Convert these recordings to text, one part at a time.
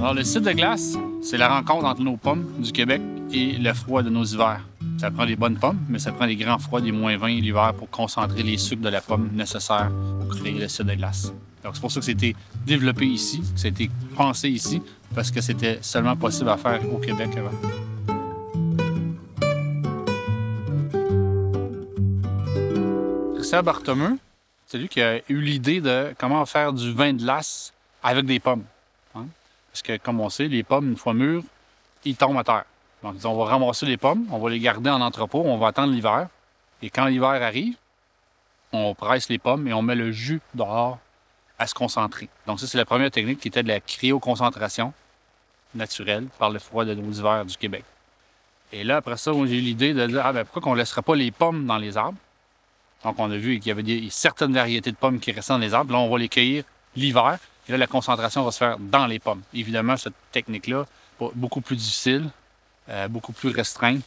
Alors, le site de glace, c'est la rencontre entre nos pommes du Québec et le froid de nos hivers. Ça prend des bonnes pommes, mais ça prend des grands froids, des -20 l'hiver pour concentrer les sucres de la pomme nécessaires pour créer le site de glace. Donc, c'est pour ça que c'était développé ici, que ça a été pensé ici, parce que c'était seulement possible à faire au Québec avant. Christian Barthomeu, c'est lui qui a eu l'idée de comment faire du vin de glace avec des pommes. Hein? Parce que, comme on sait, les pommes, une fois mûres, ils tombent à terre. Donc, on va ramasser les pommes, on va les garder en entrepôt, on va attendre l'hiver. Et quand l'hiver arrive, on presse les pommes et on met le jus dehors à se concentrer. Donc, ça, c'est la première technique qui était de la cryoconcentration naturelle par le froid de nos hivers du Québec. Et là, après ça, j'ai eu l'idée de dire, pourquoi qu'on ne laisserait pas les pommes dans les arbres? Donc, on a vu qu'il y avait certaines variétés de pommes qui restaient dans les arbres. Là, on va les cueillir l'hiver. Et là, la concentration va se faire dans les pommes. Évidemment, cette technique-là, beaucoup plus difficile, beaucoup plus restreinte.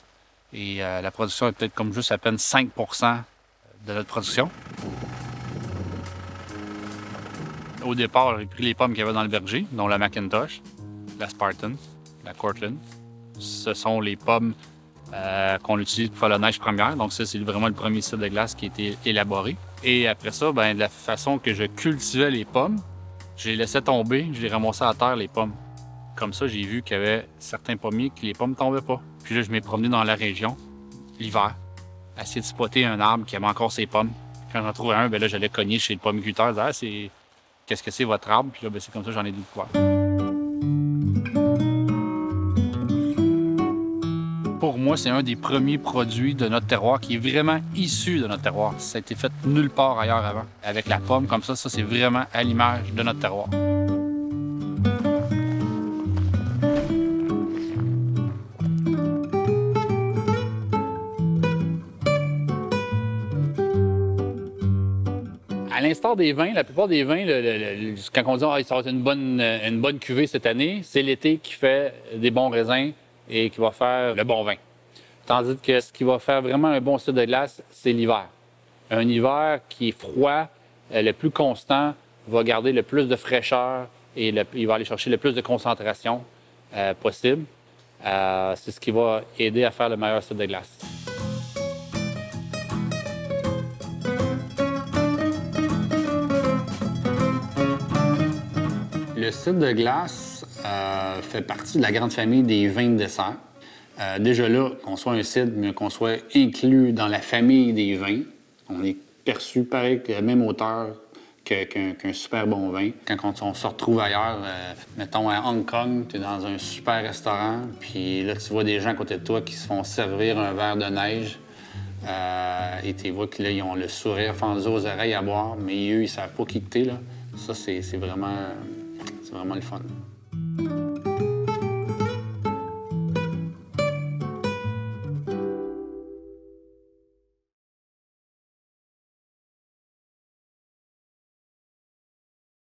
Et la production est peut-être comme juste à peine 5 % de notre production. Au départ, j'ai pris les pommes qu'il y avait dans le verger, dont la Macintosh, la Spartan, la Cortland. Ce sont les pommes qu'on utilise pour faire la neige première. Donc ça, c'est vraiment le premier site de glace qui a été élaboré. Et après ça, de la façon que je cultivais les pommes, je les laissais tomber, je les ramassais à terre, les pommes. Comme ça, j'ai vu qu'il y avait certains pommiers que les pommes ne tombaient pas. Puis là, je m'ai promené dans la région, l'hiver, essayer de spotter un arbre qui avait encore ses pommes. Quand j'en trouvais un, là, j'allais cogner chez le pommiculteur, je disais, qu'est-ce que c'est votre arbre? Puis là, c'est comme ça que j'en ai découvert. Pour moi, c'est un des premiers produits de notre terroir qui est vraiment issu de notre terroir. Ça a été fait nulle part ailleurs avant. Avec la pomme, comme ça c'est vraiment à l'image de notre terroir. À l'instar des vins, la plupart des vins, quand on dit ça va être une bonne cuvée cette année, c'est l'été qui fait des bons raisins et qui va faire le bon vin. Tandis que ce qui va faire vraiment un bon style de glace, c'est l'hiver. Un hiver qui est froid, le plus constant, va garder le plus de fraîcheur et il va aller chercher le plus de concentration possible. C'est ce qui va aider à faire le meilleur style de glace. Le style de glace fait partie de la grande famille des vins de dessert. Déjà là, qu'on soit un cidre, mais qu'on soit inclus dans la famille des vins, on est perçu pareil à la même hauteur qu'un super bon vin. Quand on se retrouve ailleurs, mettons à Hong Kong, tu es dans un super restaurant, puis là, tu vois des gens à côté de toi qui se font servir un verre de neige, et tu vois qu'ils ont le sourire fendu aux oreilles à boire, mais eux, ils savent pas qui que t'es, là. Ça, c'est vraiment le fun.